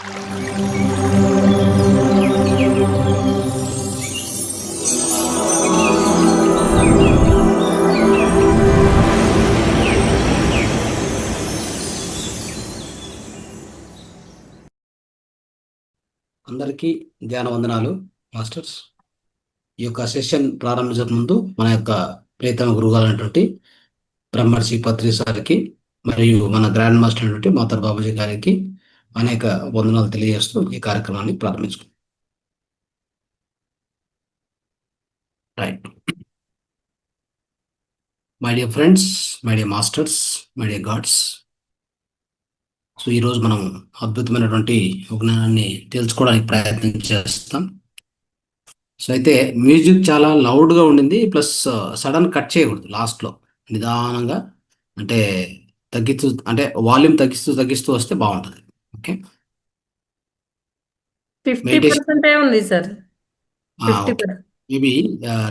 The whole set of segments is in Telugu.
అందరికీ ధ్యాన వందనాలు మాస్టర్స్. ఈ యొక్క సెషన్ ప్రారంభించక ముందు మన యొక్క ప్రియతమ గురువు అయినటువంటి బ్రహ్మర్షి పత్రి సార్కి మరియు మన గ్రాండ్ మాస్టర్ అయినటువంటి మాతర్ బాబుజీ గారికి అనేక వందనాలు తెలియజేస్తూ ఈ కార్యక్రమాన్ని ప్రారంభించుకుంటాం. Right. My dear friends, my dear masters, my dear gods. So ఈరోజు మనం అద్భుతమైనటువంటి జ్ఞానాన్ని తెలుసుకోవడానికి ప్రయత్నం చేస్తాం. సో అయితే మ్యూజిక్ చాలా లౌడ్గా ఉండింది, ప్లస్ సడన్ కట్ చేయకూడదు. లాస్ట్లో నిదానంగా అంటే తగ్గిస్తూ, అంటే వాల్యూమ్ తగ్గిస్తూ తగ్గిస్తూ వస్తే బాగుంటుంది. ఓకే, 50% ఉంది సార్. 50%. మేబీ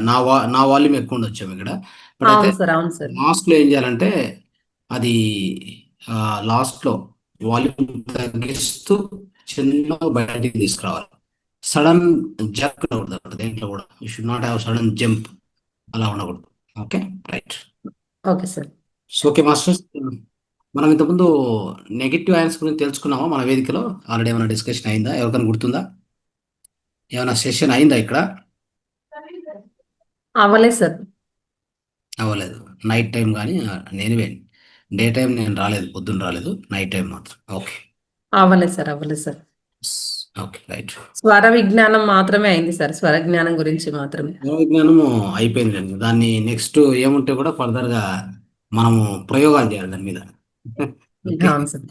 నా వాల్యూమ్ ఎక్కువ ఉండొచ్చాము ఇక్కడ. బట్ అయితే అవును సార్, అవును సార్. లాస్ట్లో ఏం చేయాలంటే అది లాస్ట్లో వాల్యూమ్ తగ్గిస్తూ చిన్న బయటికి తీసుకురావాలి. సడన్ జంప్ ఉండకూడదు దేంట్లో కూడా. You should not have sudden jump, అలా ఉండకూడదు. Okay, right. Okay sir. Okay masters, మనం ఇంతకుముందు నెగిటివ్ అయాన్స్ గురించి తెలుసుకున్నామా మన వేదికలో? ఆల్రెడీ ఏమైనా డిస్కషన్ అయిందా? ఎవరికైనా గుర్తుందా? ఏమైనా సెషన్ అయిందా ఇక్కడ? అవ్వలేదు సార్. అవ్వలేదు. నైట్ టైం కానీ నేను డే టైం నేను రాలేదు, పొద్దున్న రాలేదు, నైట్ టైం మాత్రం. ఓకే, అవ్వలేదు సార్, అవ్వలేదు సార్. Okay, right. స్వర విజ్ఞానం మాత్రమే అయింది సార్, స్వర జ్ఞానం గురించి మాత్రమే. విజ్ఞానము అయిపోయిందండి. దాన్ని నెక్స్ట్ ఏముంటే కూడా ఫర్దర్గా మనము ప్రయోగాలు చేయాలి దాని మీద. ఓకే, అవును సార్.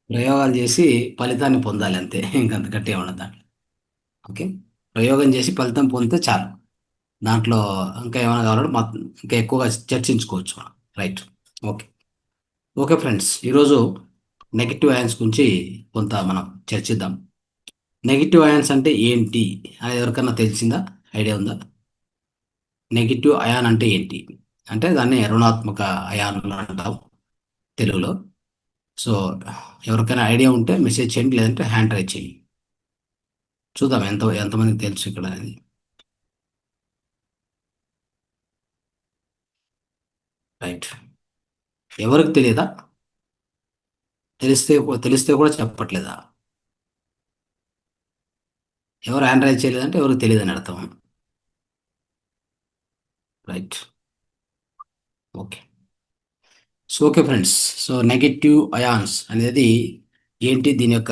ప్రయోగాలు చేసి ఫలితాన్ని పొందాలి అంతే, ఇంకంత గట్టిగా ఉండదు దాంట్లో. ఓకే, ప్రయోగం చేసి ఫలితం పొందితే చాలు. దాంట్లో ఇంకా ఏమైనా కావాలంటే ఇంకా ఎక్కువగా చర్చించుకోవచ్చు మనం. రైట్. ఓకే, ఓకే ఫ్రెండ్స్, ఈరోజు నెగిటివ్ అయాన్స్ గురించి కొంత మనం చర్చిద్దాం. నెగిటివ్ అయాన్స్ అంటే ఏంటి అనేది ఎవరికన్నా తెలిసిందా? ఐడియా ఉందా? నెగిటివ్ అయాన్ అంటే ఏంటి అంటే దాన్ని రుణాత్మక అయాన్లు అంటాం తెలుగులో. సో ఎవరికైనా ఐడియా ఉంటే మెసేజ్ చేయండి, లేదంటే హ్యాండ్ రైజ్ చేయండి. చూద్దాం ఎంతమందికి తెలుసు ఇక్కడ అనేది. రైట్. ఎవరికి తెలియదా? తెలిస్తే కూడా చెప్పట్లేదా? ఎవరు హ్యాండ్ రైజ్ చేయలేదంటే ఎవరికి తెలియదని అర్థం. Right. Okay. So okay friends, so negative ions అనేది ఏంటి, దీని యొక్క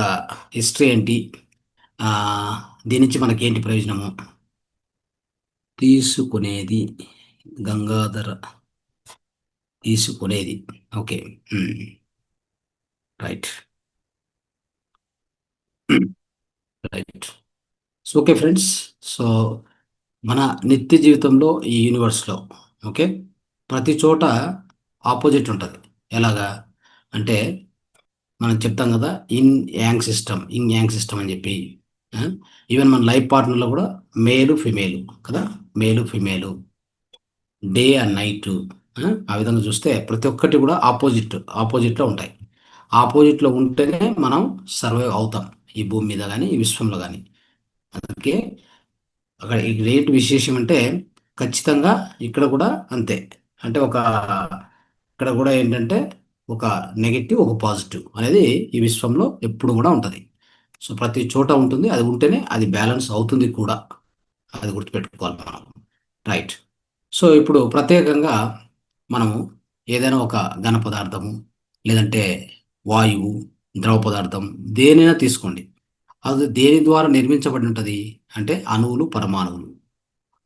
హిస్టరీ ఏంటి, దీని నుంచి మనకి ఏంటి ప్రయోజనము తీసుకునేది, గంగాధర తీసుకునేది. Okay, right, right. So okay friends, so మన నిత్య జీవితంలో ఈ యూనివర్స్లో ఓకే ప్రతి చోట ఆపోజిట్ ఉంటుంది. ఎలాగా అంటే మనం చెప్తాం కదా, ఇన్ యాంగ్ సిస్టమ్ అని చెప్పి. ఈవెన్ మన లైఫ్ పార్ట్నర్లో కూడా మేలు ఫిమేలు కదా, మేలు ఫిమేలు, డే అండ్ నైట్. ఆ విధంగా చూస్తే ప్రతి ఒక్కటి కూడా ఆపోజిట్లో ఉంటాయి. ఆపోజిట్లో ఉంటేనే మనం సర్వైవ్ అవుతాం ఈ భూమి మీద కానీ ఈ విశ్వంలో కానీ. అందుకే అక్కడ ఏంటి విశేషం అంటే ఖచ్చితంగా ఇక్కడ కూడా అంతే. అంటే ఇక్కడ కూడా ఏంటంటే ఒక నెగిటివ్ ఒక పాజిటివ్ అనేది ఈ విశ్వంలో ఎప్పుడు కూడా ఉంటుంది. సో ప్రతి చోట ఉంటుంది, అది ఉంటేనే అది బ్యాలెన్స్ అవుతుంది కూడా. అది గుర్తుపెట్టుకోవాలి మనం. రైట్. సో ఇప్పుడు ప్రత్యేకంగా మనము ఏదైనా ఒక ఘన పదార్థము, లేదంటే వాయువు, ద్రవ పదార్థం, దేనైనా తీసుకోండి. అది దేని ద్వారా నిర్మించబడి ఉంటుంది అంటే అణువులు, పరమాణువులు.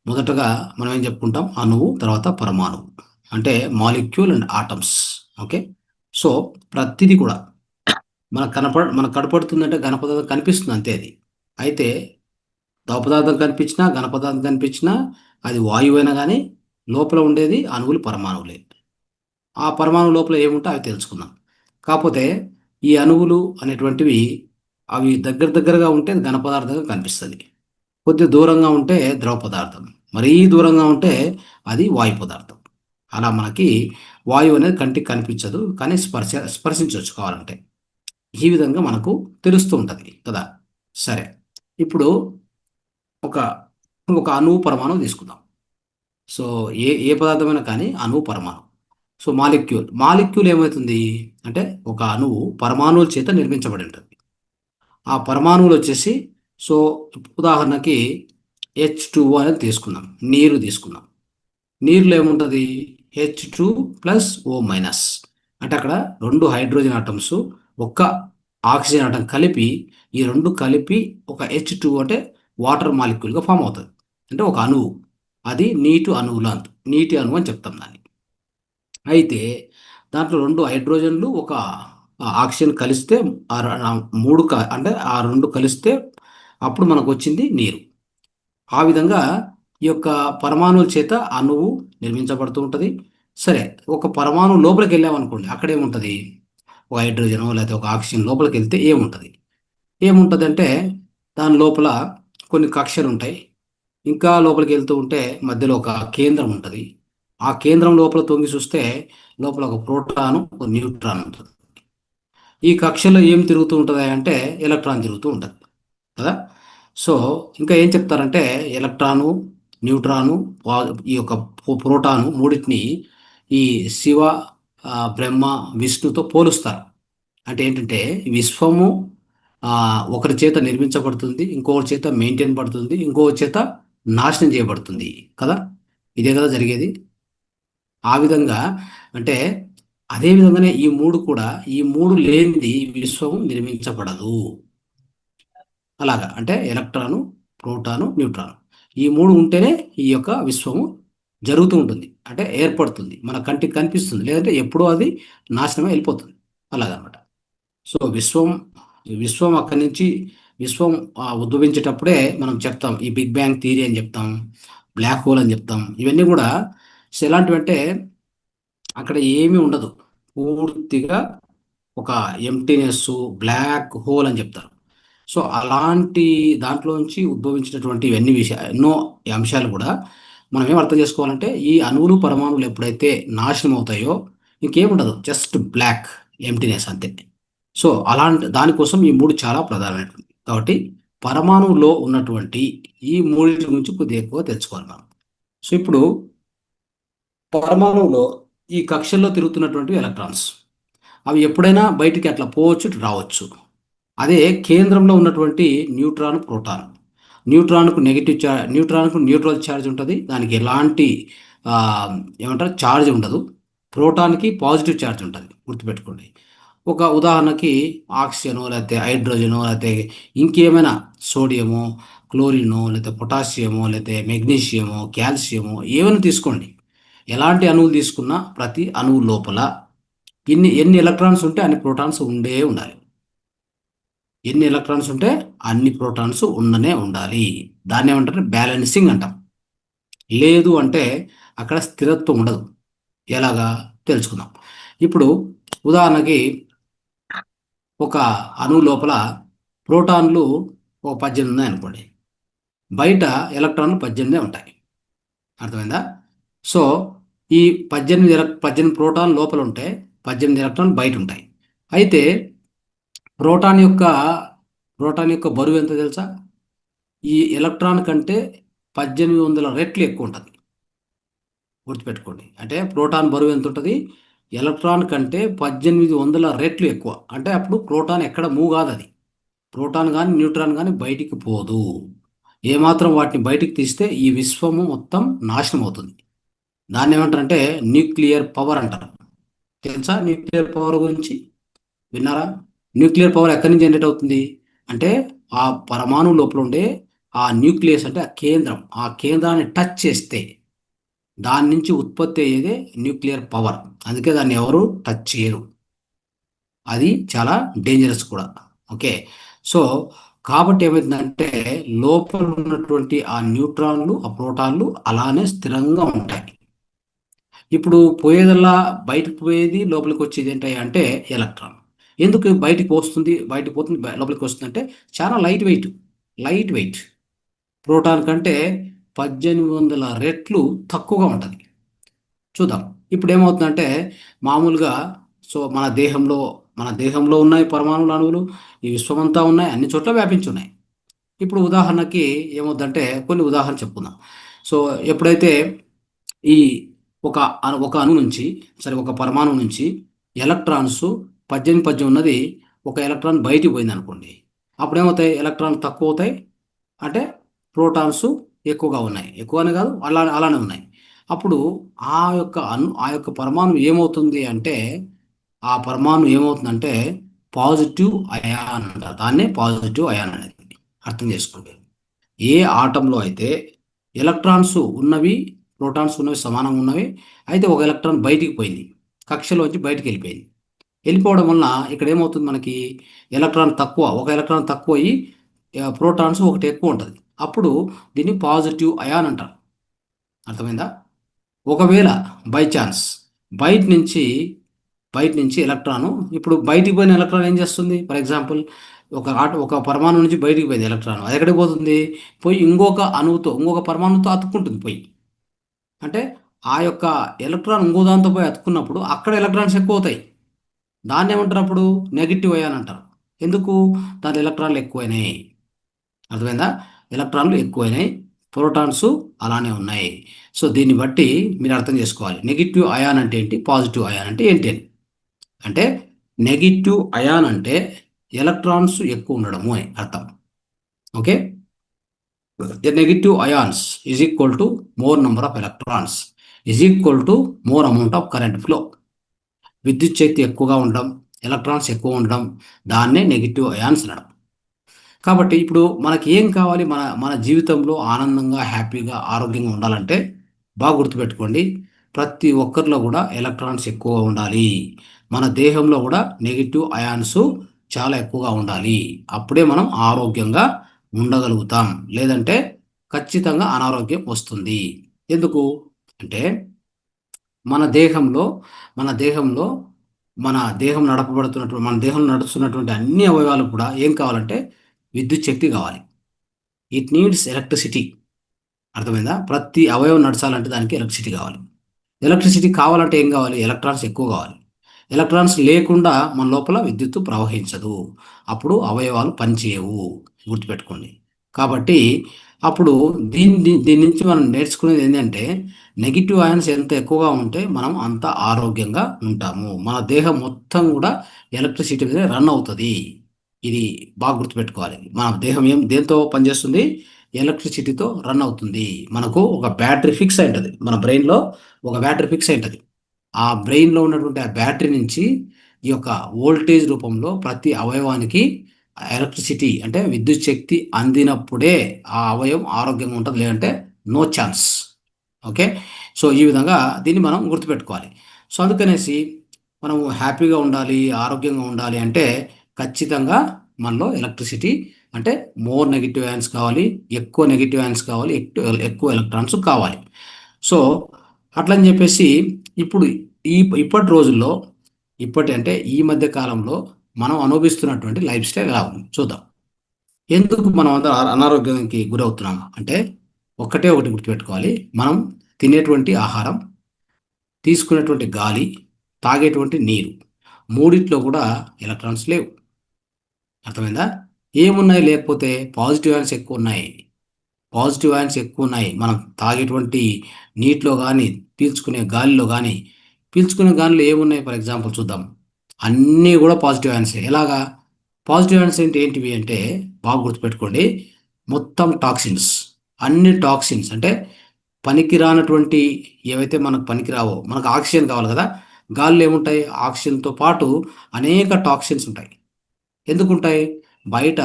మొదటగా మనం ఏం చెప్పుకుంటాం, అణువు, తర్వాత పరమాణువు, అంటే molecule and atoms. Okay, so ప్రతిదీ కూడా మనకు కనపడుతుందంటే ఘన పదార్థం కనిపిస్తుంది అంతే. అది అయితే ద్రవ పదార్థం కనిపించినా, ఘన పదార్థం కనిపించినా, అది వాయువు అయినా కానీ లోపల ఉండేది అణువులు, పరమాణువులే. ఆ పరమాణు లోపల ఏముంటే అవి తెలుసుకుందాం. కాకపోతే ఈ అణువులు అనేటువంటివి అవి దగ్గరగా ఉంటే ఘన పదార్థంగా కనిపిస్తుంది, కొద్ది దూరంగా ఉంటే ద్రవ పదార్థం, మరీ దూరంగా ఉంటే అది వాయు పదార్థం. అలా మనకి వాయువు అనేది కంటికి కనిపించదు, కానీ స్పర్శించవచ్చు కావాలంటే. ఈ విధంగా మనకు తెలుస్తూ ఉంటుంది కదా. సరే. ఇప్పుడు ఒక ఒక అణువు పరమాణువు తీసుకుందాం. సో ఏ ఏ పదార్థమైనా కానీ అణువు పరమాణువు. సో మాలిక్యూల్ ఏమవుతుంది అంటే ఒక అణువు పరమాణువుల చేత నిర్మించబడి ఉంటుంది. ఆ పరమాణువులు వచ్చేసి, సో ఉదాహరణకి H2O అనేది తీసుకుందాం, నీరు తీసుకుందాం. నీరులో ఏముంటుంది? H2+O-. అంటే అక్కడ రెండు హైడ్రోజన్ ఆటమ్స్, ఒక్క ఆక్సిజన్ ఆటం కలిపి, ఈ రెండు కలిపి ఒక H2 అంటే వాటర్ మాలిక్యూల్గా ఫామ్ అవుతుంది. అంటే ఒక అణువు. అది నీటి అణువు అని చెప్తాం దాన్ని. అయితే దాంట్లో రెండు హైడ్రోజన్లు ఒక ఆక్సిజన్ కలిస్తే అంటే ఆ రెండు కలిస్తే అప్పుడు మనకు వచ్చింది నీరు. ఆ విధంగా ఈ యొక్క పరమాణువుల చేత అణువు నిర్మించబడుతూ ఉంటుంది. సరే, ఒక పరమాణువు లోపలికి వెళ్ళామనుకోండి, అక్కడ ఏముంటుంది? ఒక హైడ్రోజన్ లేకపోతే ఒక ఆక్సిజన్ లోపలికి వెళ్తే ఏముంటుంది? ఏముంటుంది అంటే దాని లోపల కొన్ని కక్షలు ఉంటాయి. ఇంకా లోపలికి వెళ్తూ ఉంటే మధ్యలో ఒక కేంద్రం ఉంటుంది. ఆ కేంద్రం లోపల తొంగి చూస్తే లోపల ఒక ప్రోటాను, ఒక న్యూట్రాన్ ఉంటుంది. ఈ కక్షలో ఏం తిరుగుతూ ఉంటుంది అంటే ఎలక్ట్రాన్ తిరుగుతూ ఉంటుంది కదా. సో ఇంకా ఏం చెప్తారంటే ఎలక్ట్రాను, న్యూట్రాను, ఈ యొక్క ప్రోటాను మూడింటిని ఈ శివ, బ్రహ్మ, విష్ణుతో పోలుస్తారు. అంటే ఏంటంటే ఈ విశ్వము ఒకరి చేత నిర్మించబడుతుంది, ఇంకొకరి చేత మెయింటైన్ పడుతుంది, ఇంకొకరి చేత నాశనం చేయబడుతుంది కదా. ఇదే కదా జరిగేది. ఆ విధంగా అంటే అదే విధంగానే ఈ మూడు కూడా, ఈ మూడు లేనిది విశ్వం నిర్మించబడదు. అలాగా అంటే ఎలక్ట్రాను, ప్రోటాను, న్యూట్రాను, ఈ మూడు ఉంటేనే ఈ యొక్క విశ్వము జరుగుతూ ఉంటుంది, అంటే ఏర్పడుతుంది, మన కంటికి కనిపిస్తుంది. లేదంటే ఎప్పుడో అది నాశనమే వెళ్ళిపోతుంది. అలాగనమాట. సో విశ్వం అక్కడి నుంచి విశ్వం ఉద్భవించేటప్పుడే మనం చెప్తాం ఈ బిగ్ బ్యాంగ్ థియరీ అని చెప్తాం, బ్లాక్ హోల్ అని చెప్తాం. ఇవన్నీ కూడా ఎలాంటివంటే అక్కడ ఏమీ ఉండదు, పూర్తిగా ఒక ఎంటీనెస్, బ్లాక్ హోల్ అని చెప్తారు. సో అలాంటి దాంట్లోంచి ఉద్భవించినటువంటి ఇవన్నీ ఎన్నో అంశాలు కూడా మనం ఏం అర్థం చేసుకోవాలంటే ఈ అణువులు పరమాణువులు ఎప్పుడైతే నాశనం అవుతాయో ఇంకేముండదు, జస్ట్ బ్లాక్ ఎంటీనెస్ అంతే. సో అలాంటి దానికోసం ఈ మూడు చాలా ప్రధానమైనటువంటి కాబట్టి పరమాణువులో ఉన్నటువంటి ఈ మూడింటి గురించి కొద్దిగా ఎక్కువ తెలుసుకోవాలి మనం. సో ఇప్పుడు పరమాణువులో ఈ కక్షల్లో తిరుగుతున్నటువంటి ఎలక్ట్రాన్స్ అవి ఎప్పుడైనా బయటికి అట్లా పోవచ్చు, ఇటు రావచ్చు. అదే కేంద్రంలో ఉన్నటువంటి న్యూట్రాన్, ప్రోటాన్. న్యూట్రాన్కు న్యూట్రల్ ఛార్జ్ ఉంటుంది, దానికి ఎలాంటి ఆ, ఏమంటారు ఛార్జ్ ఉండదు. ప్రోటాన్కి పాజిటివ్ ఛార్జ్ ఉంటుంది, గుర్తుపెట్టుకోండి. ఒక ఉదాహరణకి ఆక్సిజనో లేకపోతే హైడ్రోజనో లేకపోతే ఇంకేమైనా సోడియమో, క్లోరినో లేకపోతే పొటాషియమో లేకపోతే మెగ్నీషియమో, కాల్షియమో ఏమైనా తీసుకోండి. ఎలాంటి అణువులు తీసుకున్నా ప్రతి అణువు లోపల ఎన్ని ఎలక్ట్రాన్స్ ఉంటే అన్ని ప్రోటాన్స్ ఉండే ఉండాలి. ఎన్ని ఎలక్ట్రాన్స్ ఉంటే అన్ని ప్రోటాన్స్ ఉండనే ఉండాలి. దాన్ని ఏమంటారు? బ్యాలెన్సింగ్ అంటాం. లేదు అంటే అక్కడ స్థిరత్వం ఉండదు. ఎలాగా తెలుసుకుందాం. ఇప్పుడు ఉదాహరణకి ఒక అణువు లోపల ప్రోటాన్లు ఒక 18 ఉన్నాయి అనుకోండి, బయట ఎలక్ట్రాన్లు 18 ఉంటాయి. అర్థమైందా? సో ఈ 18 ప్రోటాన్ లోపల ఉంటే 18 ఎలక్ట్రాన్లు బయట ఉంటాయి. అయితే ప్రోటాన్ యొక్క ప్రోటాన్ యొక్క బరువు ఎంత తెలుసా? ఈ ఎలక్ట్రాన్ కంటే 1800 రెట్లు ఎక్కువ ఉంటుంది. గుర్తుపెట్టుకోండి. అంటే ప్రోటాన్ బరువు ఎంత ఉంటుంది? ఎలక్ట్రాన్ కంటే 1800 రెట్లు ఎక్కువ. అంటే అప్పుడు ప్రోటాన్ ఎక్కడ మూవ్ కాదు. అది ప్రోటాన్ కానీ న్యూట్రాన్ కానీ బయటికి పోదు. ఏమాత్రం వాటిని బయటికి తీస్తే ఈ విశ్వము మొత్తం నాశనం అవుతుంది. దాన్ని ఏమంటారంటే న్యూక్లియర్ పవర్ అంటారు. తెలుసా న్యూక్లియర్ పవర్ గురించి? విన్నారా? న్యూక్లియర్ పవర్ ఎక్కడి నుంచి జనరేట్ అవుతుంది అంటే ఆ పరమాణు లోపల ఉండే ఆ న్యూక్లియస్ అంటే ఆ కేంద్రాన్ని టచ్ చేస్తే దాని నుంచి ఉత్పత్తి అయ్యేదే న్యూక్లియర్ పవర్. అందుకే దాన్ని ఎవరు టచ్ చేయరు. అది చాలా డేంజరస్ కూడా. ఓకే. సో కాబట్టి ఏమైందంటే లోపల ఉన్నటువంటి ఆ న్యూట్రాన్లు, ఆ ప్రోటాన్లు అలానే స్థిరంగా ఉంటాయి. ఇప్పుడు పోయేదల్లా బయటకు పోయేది, లోపలికి వచ్చేది ఏంటి అంటే ఎలక్ట్రాన్. ఎందుకు బయటికి వస్తుంది, బయటకు పోతుంది, లోపలికి వస్తుంది అంటే చాలా లైట్ వెయిట్ ప్రోటాన్ కంటే 1800 రెట్లు తక్కువగా ఉంటుంది. చూద్దాం. ఇప్పుడు ఏమవుతుందంటే మామూలుగా సో మన దేహంలో ఉన్నాయి పరమాణువులు, అణువులు ఈ విశ్వమంతా ఉన్నాయి, అన్ని చోట్ల వ్యాపించి ఉన్నాయి. ఇప్పుడు ఉదాహరణకి ఏమవుద్దంటే కొన్ని ఉదాహరణ చెప్పుకుందాం. సో ఎప్పుడైతే ఈ ఒక అణు నుంచి, సరే ఒక పరమాణువు నుంచి ఎలక్ట్రాన్స్ 18 ఉన్నది, ఒక ఎలక్ట్రాన్ బయటికి పోయింది అనుకోండి. అప్పుడు ఏమవుతాయి? ఎలక్ట్రాన్ తక్కువ అవుతాయి, అంటే ప్రోటాన్స్ ఎక్కువగా ఉన్నాయి. ఎక్కువనే కాదు, అలానే ఉన్నాయి. అప్పుడు ఆ యొక్క పరమాణు ఏమవుతుంది అంటే, ఆ పరమాణు ఏమవుతుందంటే పాజిటివ్ అయాన్ అంటారు. దాన్నే పాజిటివ్ అయాన్ అనేది. అర్థం చేసుకోండి. ఏ ఆటంలో అయితే ఎలక్ట్రాన్స్ ఉన్నవి, ప్రోటాన్స్ ఉన్నవి సమానంగా ఉన్నవి, అయితే ఒక ఎలక్ట్రాన్ బయటికి పోయింది, కక్షలోంచి బయటికి వెళ్ళిపోయింది. వెళ్ళిపోవడం వలన ఇక్కడ ఏమవుతుంది మనకి? ఒక ఎలక్ట్రాన్ తక్కువ అయ్యి ప్రోటాన్స్ ఒకటి ఎక్కువ ఉంటుంది. అప్పుడు దీన్ని పాజిటివ్ అయాన్ అంటారు. అర్థమైందా? ఒకవేళ బై ఛాన్స్ బయట నుంచి బయట నుంచి ఎలక్ట్రాను, ఇప్పుడు బయటికి పోయిన ఎలక్ట్రాన్ ఏం చేస్తుంది? ఫర్ ఎగ్జాంపుల్, ఒక పరమాణు నుంచి బయటికి పోయింది ఎలక్ట్రాన్, అది ఎక్కడికి పోతుంది? పోయి ఇంకొక పరమాణుతో అతుక్కుంటుంది పోయి. అంటే ఆ యొక్క ఎలక్ట్రాన్ ఇంకో దాంతో పోయి అతుక్కున్నప్పుడు అక్కడ ఎలక్ట్రాన్స్ ఎక్కువ అవుతాయి. దాన్ని ఏమంటారు అప్పుడు? నెగిటివ్ అయాన్ అంటారు. ఎందుకు? దాని ఎలక్ట్రాన్లు ఎక్కువైనాయి. అర్థమైందా? ఎలక్ట్రాన్లు ఎక్కువైనాయి, ప్రోటాన్స్ అలానే ఉన్నాయి. సో దీన్ని బట్టి మీరు అర్థం చేసుకోవాలి, నెగిటివ్ అయాన్ అంటే ఏంటి, పాజిటివ్ అయాన్ అంటే ఏంటి అని. అంటే నెగిటివ్ అయాన్ అంటే ఎలక్ట్రాన్స్ ఎక్కువ ఉండడము అని అర్థం. Okay. The negative ions is equal to more number of electrons is equal to more amount of current flow. విద్యుత్ శక్తి ఎక్కువగా ఉండడం, ఎలక్ట్రాన్స్ ఎక్కువ ఉండడం, దాన్నే నెగిటివ్ అయాన్స్ అనడం. కాబట్టి ఇప్పుడు మనకి ఏం కావాలి? మన మన జీవితంలో ఆనందంగా, హ్యాపీగా, ఆరోగ్యంగా ఉండాలంటే బాగా గుర్తుపెట్టుకోండి, ప్రతి ఒక్కరిలో కూడా ఎలక్ట్రాన్స్ ఎక్కువగా ఉండాలి. మన దేహంలో కూడా నెగిటివ్ అయాన్స్ చాలా ఎక్కువగా ఉండాలి. అప్పుడే మనం ఆరోగ్యంగా ఉండగలుగుతాం. లేదంటే ఖచ్చితంగా అనారోగ్యం వస్తుంది. ఎందుకు అంటే మన దేహంలో మన దేహంలో మన దేహం నడుస్తున్నటువంటి అన్ని అవయవాలు కూడా ఏం కావాలంటే విద్యుత్ శక్తి కావాలి. It needs electricity. అర్థమైందా? ప్రతి అవయవం నడచాలంటే దానికి ఎలక్ట్రిసిటీ కావాలి. ఎలక్ట్రిసిటీ కావాలంటే ఏం కావాలి? ఎలక్ట్రాన్స్ ఎక్కువ కావాలి. ఎలక్ట్రాన్స్ లేకుండా మన లోపల విద్యుత్తు ప్రవహించదు. అప్పుడు అవయవాలు పనిచేయవు. గుర్తుపెట్టుకోండి. కాబట్టి అప్పుడు దీని నుంచి మనం నేర్చుకునేది ఏంటంటే, నెగిటివ్ అయాన్స్ ఎంత ఎక్కువగా ఉంటే మనం అంత ఆరోగ్యంగా ఉంటాము. మన దేహం మొత్తం కూడా ఎలక్ట్రిసిటీ మీద రన్ అవుతుంది. ఇది బాగా గుర్తుపెట్టుకోవాలి. మన దేహం దేంతో పనిచేస్తుంది? ఎలక్ట్రిసిటీతో రన్ అవుతుంది. మనకు ఒక బ్యాటరీ ఫిక్స్ అయి ఉంటుంది మన బ్రెయిన్లో. ఒక బ్యాటరీ ఫిక్స్ అయి ఉంటుంది. ఆ బ్రెయిన్లో ఉన్నటువంటి ఆ బ్యాటరీ నుంచి ఈ యొక్క వోల్టేజ్ రూపంలో ప్రతి అవయవానికి ఎలక్ట్రిసిటీ అంటే విద్యుత్ శక్తి అందినప్పుడే ఆ అవయవం ఆరోగ్యంగా ఉంటుంది, లేదంటే నో ఛాన్స్. ఓకే. సో ఈ విధంగా దీన్ని మనం గుర్తుపెట్టుకోవాలి. సో అందుకనేసి మనం హ్యాపీగా ఉండాలి, ఆరోగ్యంగా ఉండాలి అంటే ఖచ్చితంగా మనలో ఎలక్ట్రిసిటీ అంటే మోర్ నెగిటివ్ అయాన్స్ కావాలి, ఎక్కువ నెగిటివ్ అయాన్స్ కావాలి, ఎక్కువ ఎలక్ట్రాన్స్ కావాలి. సో అట్లని చెప్పేసి ఇప్పుడు ఇప్పటి రోజుల్లో, అంటే ఈ మధ్య కాలంలో మనం అనుభవిస్తున్నటువంటి లైఫ్ స్టైల్ ఎలా ఉంది చూద్దాం. ఎందుకు మనం అందరం అనారోగ్యానికి గురవుతున్నాం అంటే ఒకటే ఒకటి గుర్తుపెట్టుకోవాలి. మనం తినేటువంటి ఆహారం, తీసుకునేటువంటి గాలి, తాగేటువంటి నీరు, మూడిట్లో కూడా ఎలక్ట్రాన్స్ లేవు. అర్థమైందా? ఏమున్నాయి? లేకపోతే పాజిటివ్ అయాన్స్ ఎక్కువ ఉన్నాయి. మనం తాగేటువంటి నీటిలో కానీ, పీల్చుకునే గాలిలో ఏమున్నాయి? ఫర్ ఎగ్జాంపుల్ చూద్దాం. అన్నీ కూడా పాజిటివ్ అయాన్సే. ఎలాగా? పాజిటివ్ అయాన్స్ ఏంటివి అంటే బాగా గుర్తుపెట్టుకోండి, మొత్తం టాక్సిన్స్. అన్ని టాక్సిన్స్ అంటే పనికిరానటువంటి, ఏవైతే మనకు పనికిరావో, మనకు ఆక్సిజన్ కావాలి కదా, గాలిలో ఏముంటాయి? ఆక్సిజన్తో పాటు అనేక టాక్సిన్స్ ఉంటాయి. ఎందుకుంటాయి? బయట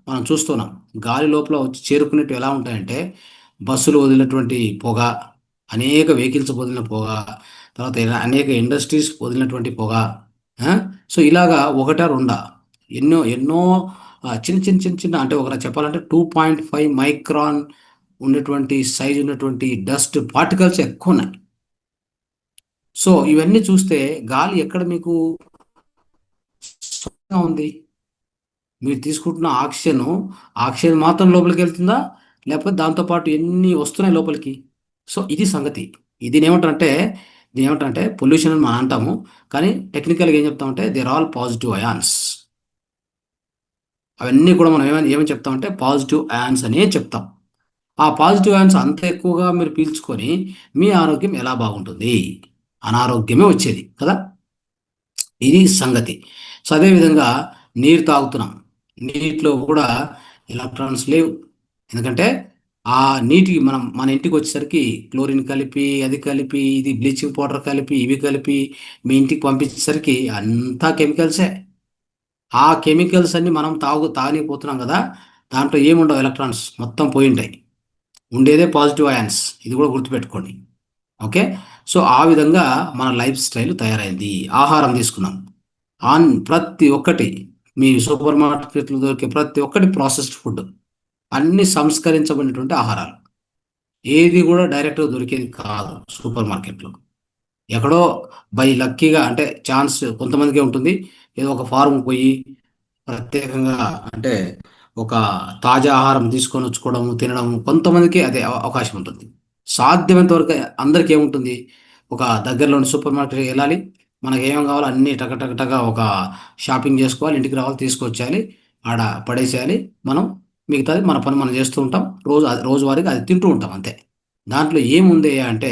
మనం చూస్తున్నాం, గాలి లోపల వచ్చి చేరుకునేట్టు ఎలా ఉంటాయంటే, బస్సులు వదిలినటువంటి పొగ, అనేక వెహికల్స్ వదిలిన పొగ, తర్వాత అనేక ఇండస్ట్రీస్ వదిలినటువంటి పొగ. ఆ? సో ఇలాగా ఒకటా రెండా, ఎన్నో ఎన్నో చిన్న చిన్న చిన్న చిన్న, అంటే ఒక చెప్పాలంటే 2.5 మైక్రాన్ ఉన్నటువంటి సైజ్ ఉన్నటువంటి డస్ట్ పార్టికల్స్ ఎక్కువ ఉన్నాయి. సో ఇవన్నీ చూస్తే గాలి ఎక్కడ మీకు స్వచ్ఛంగా ఉంది? మీరు తీసుకుంటున్న ఆక్సిజన్ మాత్రం లోపలికి వెళ్తుందా, లేకపోతే దాంతోపాటు ఎన్ని వస్తున్నాయి లోపలికి? సో ఇది సంగతి. దీని ఏమంటారంటే పొల్యూషన్ అని మనం అంటాము, కానీ టెక్నికల్గా ఏం చెప్తామంటే దేర్ ఆల్ పాజిటివ్ అయాన్స్. అవన్నీ కూడా మనం ఏమని ఏమని చెప్తామంటే పాజిటివ్ అయాన్స్ అనే చెప్తాం. ఆ పాజిటివ్ అయాన్స్ అంత ఎక్కువగా మీరు పీల్చుకొని మీ ఆరోగ్యం ఎలా బాగుంటుంది? అనారోగ్యమే వచ్చేది కదా. ఇది సంగతి. సో అదేవిధంగా నీరు తాగుతున్నాం. నీటిలో కూడా ఎలక్ట్రాన్స్ లేవు. ఎందుకంటే ఆ నీటికి మన ఇంటికి వచ్చేసరికి క్లోరిన్ కలిపి, అది కలిపి, ఇది బ్లీచింగ్ పౌడర్ కలిపి, ఇవి కలిపి మీ ఇంటికి పంపించేసరికి అంతా కెమికల్సే. ఆ కెమికల్స్ అన్ని మనం తాగనిపోతున్నాం కదా. దాంట్లో ఏముండవు, ఎలక్ట్రాన్స్ మొత్తం పోయి ఉంటాయి. ఉండేదే పాజిటివ్ అయాన్స్. ఇది కూడా గుర్తుపెట్టుకోండి. ఓకే. సో ఆ విధంగా మన లైఫ్ స్టైల్ తయారైంది. ఆహారం తీసుకున్నాం. ప్రతి ఒక్కటి మీ సూపర్ మార్కెట్లో దొరికే ప్రతి ఒక్కటి ప్రాసెస్డ్ ఫుడ్. అన్ని సంస్కరించబడినటువంటి ఆహారాలు. ఏది కూడా డైరెక్ట్గా దొరికేది కాదు సూపర్ మార్కెట్లో. ఎక్కడో బై లక్కీగా అంటే ఛాన్స్ కొంతమందికే ఉంటుంది. ఏదో ఒక ఫార్మ్ పోయి ప్రత్యేకంగా అంటే ఒక తాజా ఆహారం తీసుకొని వచ్చుకోవడం, తినడం కొంతమందికి అదే అవకాశం ఉంటుంది. సాధ్యమైనంత వరకు అందరికీ ఏముంటుంది, ఒక దగ్గరలోని సూపర్ మార్కెట్కి వెళ్ళాలి, మనకి ఏమేం కావాలో అన్నీ టక టక టక ఒక షాపింగ్ చేసుకోవాలి, ఇంటికి రావాలి, తీసుకొచ్చేయాలి, ఆడ పడేసేయాలి. మనం మిగతాది మన పని మనం చేస్తూ ఉంటాం. రోజువారీగా అది తింటూ ఉంటాం అంతే. దాంట్లో ఏముంది అంటే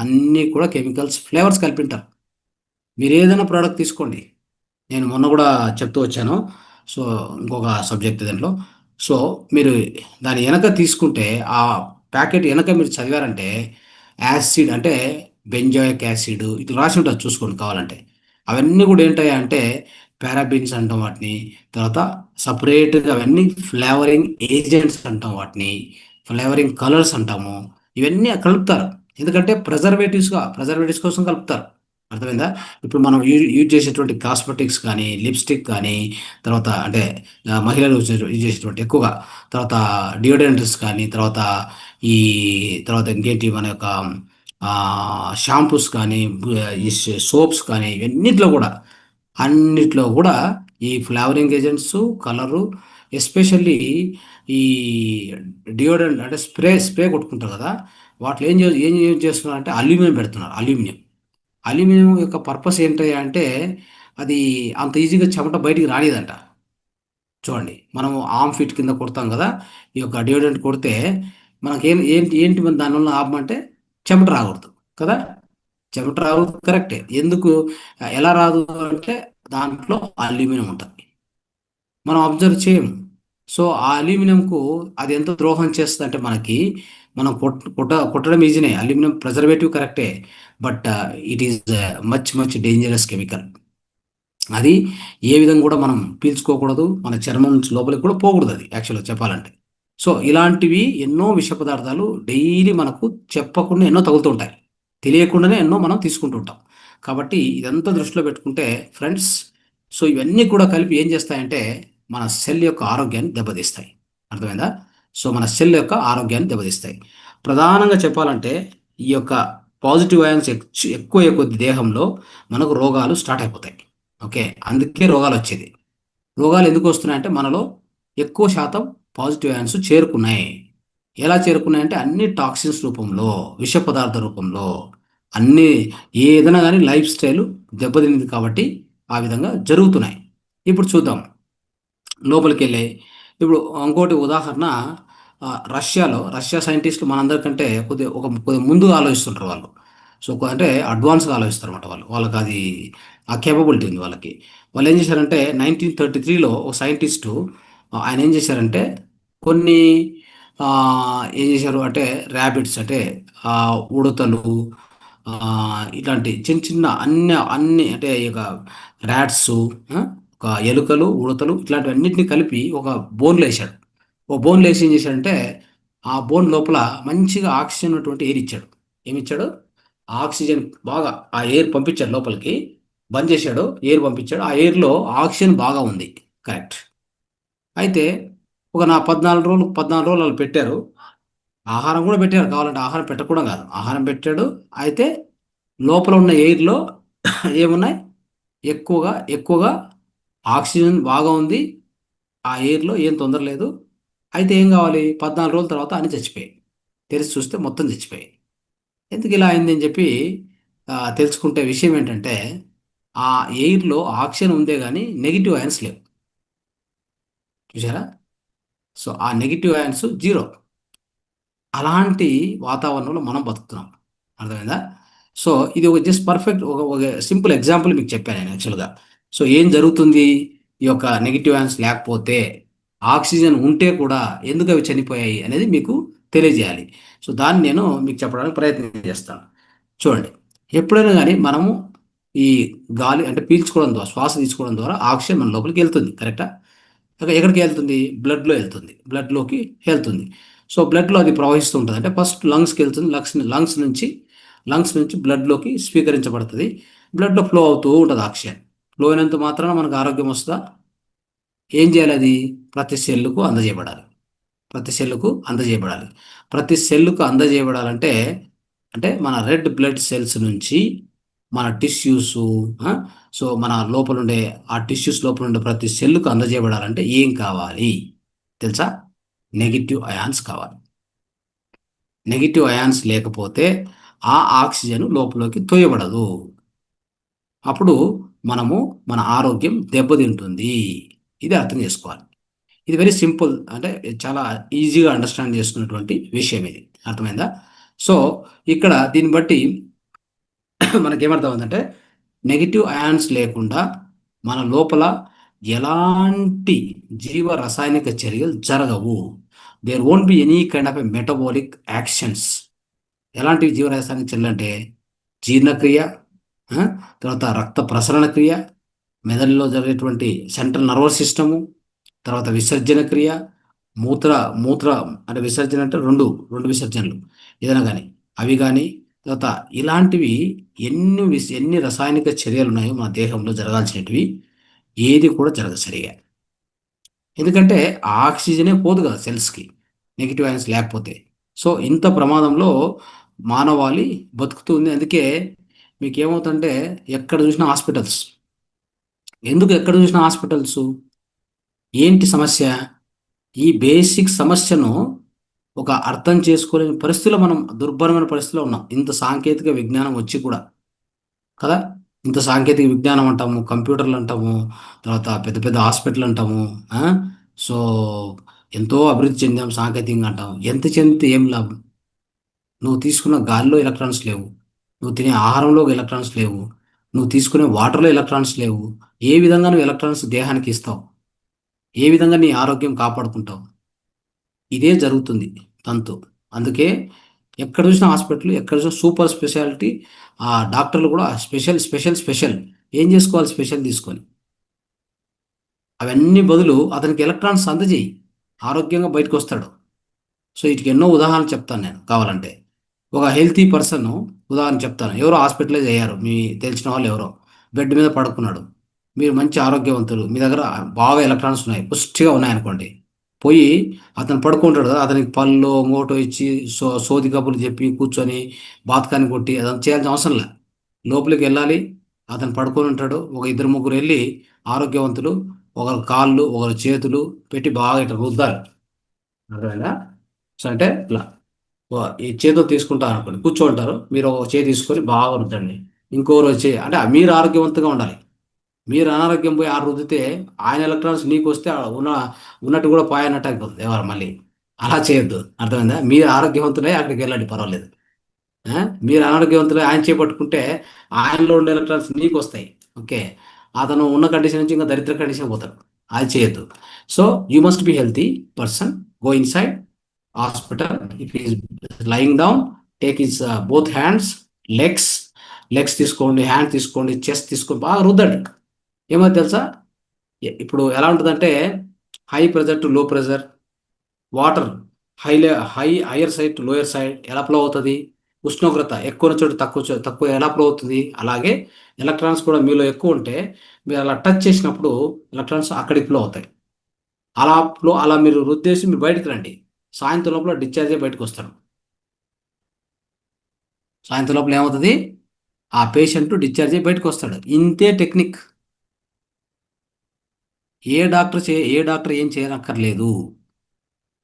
అన్నీ కూడా కెమికల్స్, ఫ్లేవర్స్ కలిపింటారు. మీరు ఏదైనా ప్రోడక్ట్ తీసుకోండి. నేను మొన్న కూడా చెప్తూ వచ్చాను. సో ఇంకొక సబ్జెక్ట్ దాంట్లో. సో మీరు దాని వెనక తీసుకుంటే ఆ ప్యాకెట్ వెనక మీరు చదివారంటే యాసిడ్ అంటే బెంజాయిక్ యాసిడ్ ఇట్లా రాసి ఉంటుంది, చూసుకోండి కావాలంటే. అవన్నీ కూడా ఏంటాయి అంటే పారాబిన్స్ అంటాం వాటిని. తర్వాత సపరేట్గా అవన్నీ ఫ్లేవరింగ్ ఏజెంట్స్ అంటాం వాటిని. ఫ్లేవరింగ్ కలర్స్ అంటాము. ఇవన్నీ కలుపుతారు. ఎందుకంటే ప్రిజర్వేటివ్స్ కోసం కలుపుతారు. అర్థమైందా? ఇప్పుడు మనం యూజ్ చేసేటువంటి కాస్మెటిక్స్ కానీ, లిప్స్టిక్ కానీ, తర్వాత అంటే మహిళలు యూజ్ చేసేటువంటి ఎక్కువగా, తర్వాత డియోడ్రెంట్స్ కానీ, తర్వాత ఈ తర్వాత ఇంకేంటి మన యొక్క షాంపూస్ కానీ, ఈ సోప్స్ కానీ, ఇవన్నిట్లో కూడా అన్నిట్లో కూడా ఈ ఫ్లేవరింగ్ ఏజెంట్స్, కలరు, ఎస్పెషల్లీ ఈ డియోడ్రెంట్ అంటే స్ప్రే కొట్టుకుంటారు కదా. వాటిలో ఏం యూజ్ చేస్తున్నారు అంటే అల్యూమినియం పెడుతున్నారు. అల్యూమినియం యొక్క పర్పస్ ఏంటి అంటే అది అంత ఈజీగా చెమట బయటికి రానిదంట. చూడండి, మనము ఆర్మ్ ఫిట్ కింద కొడతాం కదా, ఈ యొక్క డియోడ్రెంట్ కొడితే మనకేం ఏంటి ఏంటి మన దానివల్ల లాభం అంటే చెమట రాకూడదు కదా. చెమట రాకూడదు, కరెక్టే. ఎందుకు, ఎలా రాదు అంటే దాంట్లో అల్యూమినియం ఉంటుంది. మనం అబ్జర్వ్ చేయము. సో ఆ అల్యూమినియంకు అది ఎంత ద్రోహం చేస్తుంది అంటే మనకి, మనం కొట్టడం ఈజీనే, అల్యూమినియం ప్రిజర్వేటివ్ కరెక్టే. But it is much much dangerous chemical. అది ఏ విధంగా కూడా మనం పీల్చుకోకూడదు, మన చర్మం నుంచి లోపలికి కూడా పోకూడదు అది యాక్చువల్గా చెప్పాలంటే. సో ఇలాంటివి ఎన్నో విష పదార్థాలు డైలీ మనకు చెప్పకుండా ఎన్నో తగులుతుంటాయి. తెలియకుండానే ఎన్నో మనం తీసుకుంటూ ఉంటాం. కాబట్టి ఇదంతా దృష్టిలో పెట్టుకుంటే ఫ్రెండ్స్, సో ఇవన్నీ కూడా కలిపి ఏం చేస్తాయంటే మన సెల్ యొక్క ఆరోగ్యాన్ని దెబ్బతీస్తాయి. అర్థమైందా? సో మన సెల్ యొక్క ఆరోగ్యాన్ని దెబ్బతీస్తాయి. ప్రధానంగా చెప్పాలంటే ఈ యొక్క పాజిటివ్ అయాన్స్ ఎక్కువ కొద్ది దేహంలో మనకు రోగాలు స్టార్ట్ అయిపోతాయి. ఓకే. అందుకే రోగాలు వచ్చేది. రోగాలు ఎందుకు వస్తున్నాయంటే మనలో ఎక్కువ శాతం పాజిటివ్ అయాన్స్ చేరుకున్నాయి. ఎలా చేరుకున్నాయంటే అన్ని టాక్సిన్స్ రూపంలో, విష పదార్థ రూపంలో, అన్ని ఏదైనా కానీ లైఫ్ స్టైల్ దెబ్బతింది కాబట్టి ఆ విధంగా జరుగుతున్నాయి. ఇప్పుడు చూద్దాం లోపలికి వెళ్ళి. ఇప్పుడు ఇంకోటి ఉదాహరణ, రష్యా సైంటిస్టులు మనందరికంటే కొద్దిగా ముందుగా ఆలోచిస్తుంటారు వాళ్ళు. సో అంటే అడ్వాన్స్గా ఆలోచిస్తారు అన్నమాట వాళ్ళు. వాళ్ళకి అది ఆ కేపబిలిటీ ఉంది వాళ్ళకి. వాళ్ళు ఏం చేశారంటే 1933లో ఒక సైంటిస్టు, ఆయన ఏం చేశారంటే కొన్ని ఆ, ఏం చేశారు అంటే ర్యాబిట్స్ అంటే ఉడతలు, ఆ, ఇట్లాంటి చిన్న చిన్న అన్ని అన్ని అంటే ఇక ర్యాట్స్, ఒక ఎలుకలు, ఉడతలు ఇట్లాంటివన్నిటిని కలిపి ఒక బోన్లో వేశాడు. ఓ బోన్లో వేసి ఏం చేశాడంటే ఆ బోన్ లోపల మంచిగా ఆక్సిజన్ ఉన్నటువంటి ఎయిర్ ఇచ్చాడు. ఏమిచ్చాడు? ఆక్సిజన్ బాగా ఆ ఎయిర్ పంపించాడు లోపలికి. బంద్ చేశాడు, ఎయిర్ పంపించాడు. ఆ ఎయిర్లో ఆక్సిజన్ బాగా ఉంది. కరెక్ట్. అయితే ఒక 14 రోజులు వాళ్ళు పెట్టారు. ఆహారం కూడా పెట్టారు, కావాలంటే ఆహారం పెట్టకుండా కాదు, ఆహారం పెట్టాడు. అయితే లోపల ఉన్న ఎయిర్లో ఏమున్నాయి, ఎక్కువగా ఎక్కువగా ఆక్సిజన్ బాగా ఉంది. ఆ ఎయిర్లో ఏం తొందర లేదు. అయితే ఏం కావాలి, 14 రోజుల తర్వాత అన్ని చచ్చిపోయాయి. తెరిచి చూస్తే మొత్తం చచ్చిపోయాయి. ఎందుకు ఇలా అయింది అని చెప్పి తెలుసుకుంటే విషయం ఏంటంటే ఆ ఎయిర్లో ఆక్సిజన్ ఉందే కానీ నెగిటివ్ అయాన్స్ లేవు. చూసారా? సో ఆ నెగిటివ్ అయాన్స్ జీరో. అలాంటి వాతావరణంలో మనం బతుకుతున్నాం. అర్థమైందా? సో ఇది ఒక జస్ట్ పర్ఫెక్ట్ ఒక సింపుల్ ఎగ్జాంపుల్ మీకు చెప్పాను నేను యాక్చువల్గా. సో ఏం జరుగుతుంది ఈ యొక్క నెగిటివ్ అయాన్స్ లేకపోతే, ఆక్సిజన్ ఉంటే కూడా ఎందుకు అవి చనిపోయాయి అనేది మీకు తెలియజేయాలి. సో దాన్ని నేను మీకు చెప్పడానికి ప్రయత్నం చేస్తాను. చూడండి, ఎప్పుడైనా కానీ మనము ఈ గాలి అంటే పీల్చుకోవడం ద్వారా, శ్వాస తీసుకోవడం ద్వారా ఆక్సిజన్ మన లోపలికి వెళ్తుంది, కరెక్టా? ఎక్కడికి వెళ్తుంది? బ్లడ్లో వెళ్తుంది, బ్లడ్లోకి వెళ్తుంది. సో బ్లడ్లో అది ప్రవహిస్తూ ఉంటుంది. అంటే ఫస్ట్ లంగ్స్కి వెళ్తుంది, లంగ్స్ నుంచి బ్లడ్లోకి స్వీకరించబడుతుంది. బ్లడ్లో ఫ్లో అవుతూ ఉంటుంది ఆక్సిజన్. ఫ్లో అయినంత మాత్రాన మనకు ఆరోగ్యం వస్తుందా? ఏం చేయాలి? అది ప్రతి సెల్లుకు అందజేయబడాలి. ప్రతి సెల్లుకు అందజేయబడాలి. ప్రతి సెల్లుకు అందజేయబడాలంటే, అంటే మన రెడ్ బ్లడ్ సెల్స్ నుంచి మన టిష్యూస్, సో మన లోపల ఉండే ఆ టిష్యూస్ లోపల ఉండే ప్రతి సెల్లుకు అందజేయబడాలంటే ఏం కావాలి తెలుసా? నెగిటివ్ అయాన్స్ కావాలి. నెగిటివ్ అయాన్స్ లేకపోతే ఆ ఆక్సిజన్ లోపలికి తోయబడదు. అప్పుడు మనము మన ఆరోగ్యం దెబ్బతింటుంది. ఇది అర్థం చేసుకోవాలి. ఇది వెరీ సింపుల్, అంటే చాలా ఈజీగా అండర్స్టాండ్ చేసుకున్నటువంటి విషయం ఇది. అర్థమైందా? సో ఇక్కడ దీన్ని బట్టి మనకేమర్థమవుతుందంటే, నెగిటివ్ అయాన్స్ లేకుండా మన లోపల ఎలాంటి జీవ రసాయనిక చర్యలు జరగవు. There won't be any kind of a metabolic actions. ఎలాంటి జీవ రసాయనిక చర్యలు అంటే జీర్ణక్రియ, ఆ, తర్వాత రక్త ప్రసరణ క్రియ, మెదడులో జరిగేటువంటి సెంట్రల్ నర్వస్ సిస్టము, తర్వాత విసర్జన క్రియ, మూత్ర మూత్ర అంటే విసర్జన అంటే రెండు రెండు విసర్జనలు ఏదైనా కానీ, అవి కానీ, తర్వాత ఇలాంటివి ఎన్ని రసాయనిక చర్యలు ఉన్నాయో మన దేహంలో జరగాల్సినవి ఏది కూడా జరగదు సరిగా. ఎందుకంటే ఆ ఆక్సిజనే పోదు కదా సెల్స్కి, నెగిటివ్ అయాన్స్ లేకపోతే. సో ఇంత ప్రమాదంలో మానవాళి బతుకుతుంది. అందుకే మీకు ఏమవుతుందంటే, ఎక్కడ చూసినా హాస్పిటల్స్. ఎందుకు ఎక్కడ చూసినా హాస్పిటల్స్? ఏంటి సమస్య? ఈ బేసిక్ సమస్యను ఒక అర్థం చేసుకోలేని పరిస్థితిలో మనం, దుర్భరమైన పరిస్థితిలో ఉన్నాం, ఇంత సాంకేతిక విజ్ఞానం వచ్చి కూడా, కదా. ఇంత సాంకేతిక విజ్ఞానం అంటాము, కంప్యూటర్లు అంటాము, తర్వాత పెద్ద పెద్ద హాస్పిటల్ అంటాము. ఆ? సో ఎంతో అభివృద్ధి చెందాం సాంకేతికంగా అంటాము. ఎంత చెందితే ఏం లాభం? నువ్వు తీసుకున్న గాలిలో ఎలక్ట్రాన్స్ లేవు, నువ్వు తినే ఆహారంలో ఎలక్ట్రాన్స్ లేవు, నువ్వు తీసుకునే వాటర్లో ఎలక్ట్రాన్స్ లేవు. ఏ విధంగా నువ్వు ఎలక్ట్రాన్స్ దేహానికి ఇస్తావు? ఏ విధంగా నీ ఆరోగ్యం కాపాడుకుంటావు? ఇదే జరుగుతుంది తంతు. అందుకే ఎక్కడ చూసినా హాస్పిటల్, ఎక్కడ చూసినా సూపర్ స్పెషాలిటీ. ఆ డాక్టర్లు కూడా స్పెషల్ స్పెషల్ స్పెషల్. ఏం చేసుకోవాలి స్పెషల్ తీసుకొని? అవన్నీ బదులు అతనికి ఎలక్ట్రాన్స్ అందజేయి, ఆరోగ్యంగా బయటకు వస్తాడు. సో వీటికి ఎన్నో ఉదాహరణలు చెప్తాను నేను కావాలంటే. ఒక హెల్తీ పర్సన్ ఉదాహరణ చెప్తాను. ఎవరో హాస్పిటలైజ్ అయ్యారు, మీ తెలిసిన వాళ్ళు ఎవరో, బెడ్ మీద పడుకున్నాడు. మీరు మంచి ఆరోగ్యవంతులు, మీ దగ్గర బాగా ఎలక్ట్రాన్స్ ఉన్నాయి, పుష్టిగా ఉన్నాయనుకోండి. పోయి అతను పడుకుంటాడు కదా, అతనికి పళ్ళు ఇంకోటో ఇచ్చి సోది కబుర్లు చెప్పి కూర్చొని బాతకాన్ని కొట్టి అదంతా చేయాల్సిన అవసరం లే. లోపలికి వెళ్ళాలి, అతను పడుకొని ఉంటాడు, ఒక ఇద్దరు ముగ్గురు వెళ్ళి ఆరోగ్యవంతులు ఒకరు కాళ్ళు ఒకరు చేతులు పెట్టి బాగా ఇట్లా రుద్దాలి. అర్థమైందా? సో అంటే ఇట్లా ఈ చేతితో తీసుకుంటారు అనుకోండి, కూర్చోంటారు, మీరు ఒక చేతి తీసుకొని బాగా రుద్దండి. ఇంకోరు వచ్చి, అంటే మీరు ఆరోగ్యవంతంగా ఉండాలి. మీరు అనారోగ్యం పోయి ఆరు రుద్దితే ఆయన ఎలక్ట్రాన్స్ నీకు వస్తే ఆ ఉన్నట్టు కూడా పాయనట్టు అయిపోతుంది ఎవరు మళ్ళీ. అలా చేయొద్దు. అర్థమైందా? మీరు ఆరోగ్యవంతులే అక్కడికి వెళ్ళండి, పర్వాలేదు. ఆ? మీరు అనారోగ్యవంతులే ఆయన చేపట్టుకుంటే ఆయనలో ఉండే ఎలక్ట్రాన్స్ నీకు వస్తాయి. ఓకే, అతను ఉన్న కండిషన్ నుంచి ఇంకా దరిద్ర కండిషన్ పోతాడు. అది చేయొద్దు. So you must be healthy person. Go inside hospital. If is lying down, take his both hands, legs legs తీసుకోండి, హ్యాండ్ తీసుకోండి, చెస్ట్ తీసుకోండి, బాగా రుద్దండి. ఏమో తెలుసా, ఇప్పుడు ఎలా ఉంటుందంటే, హై ప్రెజర్ టు లో pressure water, high higher side to lower side ఎలా ఫ్లో అవుతుంది? ఉష్ణోగ్రత ఎక్కువ ఉన్న చోటు తక్కువ ఎలా ఫ్లో అవుతుంది? అలాగే ఎలక్ట్రాన్స్ కూడా మీలో ఎక్కువ ఉంటే, మీరు అలా టచ్ చేసినప్పుడు ఎలక్ట్రాన్స్ అక్కడికి ఫ్లో అవుతాయి. అలా మీరు రుద్దేసి మీరు బయటకు రండి. సాయంత్రం లోపల డిశ్చార్జ్ అయ్యి బయటకు వస్తాడు. సాయంత్రం లోపల ఏమవుతుంది? ఆ పేషెంట్ డిశ్చార్జ్ అయ్యి బయటకు వస్తాడు. ఇంతే టెక్నిక్. ఏ డాక్టర్ ఏం చేయనక్కర్లేదు.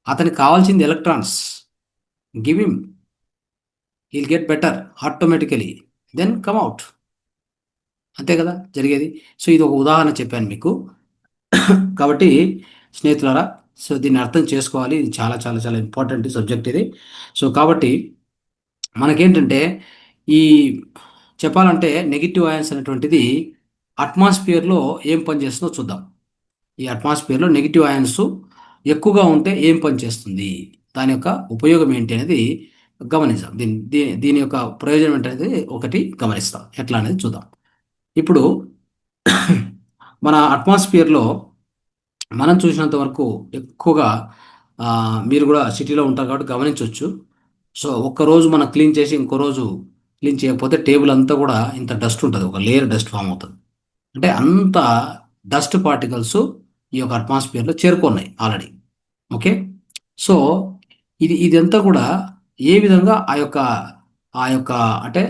అతనికి కావాల్సింది electrons. Give him, he'll get better automatically, then come out. అంతే కదా జరిగేది. సో ఇది ఒక ఉదాహరణ చెప్పాను మీకు. కాబట్టి స్నేహితులారా. సో దీన్ని అర్థం చేసుకోవాలి. ఇది చాలా చాలా చాలా ఇంపార్టెంట్ సబ్జెక్ట్ ఇది. సో కాబట్టి మనకేంటంటే ఈ చెప్పాలంటే నెగిటివ్ అయాన్స్ అనేటువంటిది అట్మాస్ఫియర్లో ఏం పనిచేస్తుందో చూద్దాం. ఈ అట్మాస్ఫియర్లో నెగిటివ్ అయాన్స్ ఎక్కువగా ఉంటే ఏం పని చేస్తుంది, దాని యొక్క ఉపయోగం ఏంటి అనేది గమనిద్దాం. దీని యొక్క ప్రయోజనం ఏంటనేది ఒకటి గమనిస్తాం. ఎట్లా అనేది చూద్దాం. ఇప్పుడు మన అట్మాస్ఫియర్లో మనం చూసినంత వరకు ఎక్కువగా మీరు కూడా సిటీలో ఉంటారు కాబట్టి గమనించవచ్చు. సో ఒక్కరోజు మనం క్లీన్ చేసి ఇంకో రోజు క్లీన్ చేయకపోతే టేబుల్ అంతా కూడా ఇంత డస్ట్ ఉంటుంది, ఒక లేయర్ డస్ట్ ఫామ్ అవుతుంది. అంటే అంత డస్ట్ పార్టికల్స్ ఈ యొక్క అట్మాస్ఫియర్లో చేరుకున్నాయి ఆల్రెడీ. ఓకే. సో ఇదంతా కూడా ఏ విధంగా ఆ యొక్క అంటే